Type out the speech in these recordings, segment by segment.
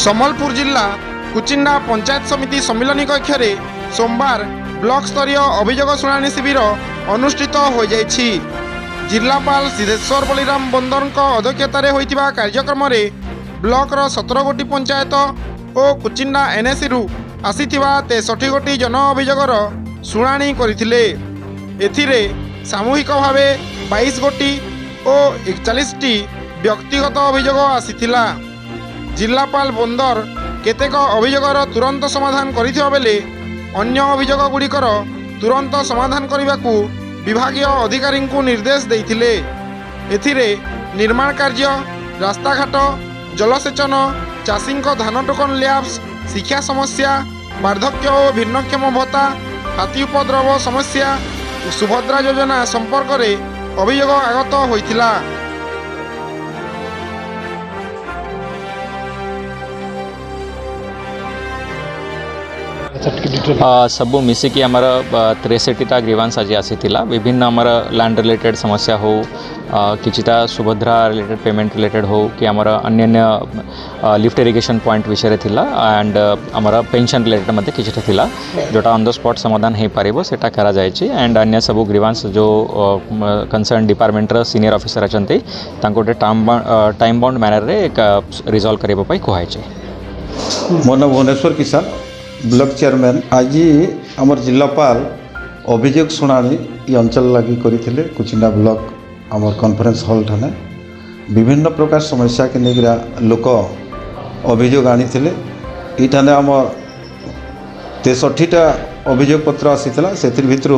सम्बलपुर जिला कुचिंडा पंचायत समिति सम्मिलनी कक्ष में सोमवार ब्लॉक स्तरीय अभियोग शुणाणी शिविर अनुष्ठित हो जाइछि। जिलापाल सिद्धेश्वर बलिराम बंदर अध्यक्षतार होइतिबा कार्यक्रम में ब्लॉक 17 गोटी पंचायत और कुचिंडा एनएसी रु आसीथिबा 63 गोटी जन अभियोगर शुणाणी करथिले। एथिरे सामूहिक भावे 22 गोटी और 41 टी व्यक्तिगत अभियोग आसीथिला। जिलापाल बंदर केतेक अभियोगर तुरंत समाधान करिथिबा बेले अन्य अभियोग गुड़िकर तुरंत समाधान करने विभागीय अधिकारी निर्देश देइथिले। एथिरे निर्माण कार्य, रास्ताघाट, जलसेचन, चाषी धान टोकन लैब्स, शिक्षा समस्या, वार्धक्य और भिन्नक्षम भत्ता, हाथी उपद्रव समस्या, सुभद्रा योजना संपर्क में अभियोग आगत होइथिला। सबू मिसिकी आमर 63टा ग्रीवांस आज आसीथिला। विभिन्न आमर लैंड रिलेटेड समस्या हो, किछिटा सुभद्रा रिलेटेड पेमेंट रिलेटेड हो कि आमर अन्य लिफ्ट इरिगेशन पॉइंट विषय थिला एंड आमर पेंशन रिलेटेड मते किछिटा थिला जोटा ऑन द स्पॉट समाधान हे पारिबो सेटा करा जायछि। एंड अन्य सबू ग्रीवांस जो कंसर्न डिपार्टमेंट रो सीनियर ऑफिसर अछंती तांको टाइम बाउंड मैनर रे एक रिजॉल्व करबो पई कोहाय छै। मोर नाम भुवनेश्वर किसान, ब्लॉक चेयरमैन। आज आमर जिलापाल अभियोग शुणाणी ये अंचल लगी करते कुचिंडा ब्लॉक आमर कॉन्फ्रेंस हॉल ठाने विभिन्न प्रकार समस्या के लेकर लोक अभियोग आनी ठाने आमर 63टा अभियोग पत्र आसीला। से भितर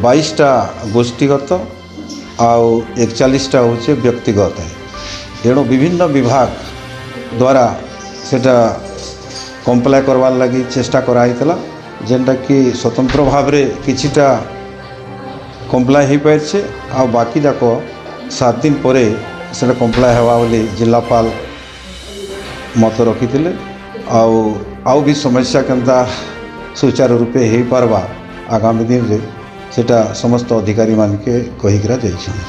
22टा गोष्ठीगत आउ 41टा हूँ व्यक्तिगत है। तेणु विभिन्न विभाग द्वारा सेटा कम्प्लाय करवार लगी चेष्टा कराइला, जेनटा कि स्वतंत्र भाव में किछिटा कम्प्लाय हो पारे आ बाकी जाक 7 दिन पर से कम्प्लाय हवा बोली जिलापाल मत रखी आउ भी समस्या केनता सुचारू रूपे हो पारबा आगामी दिन में सेटा समस्त अधिकारी मान के कहीकरा जाइछन।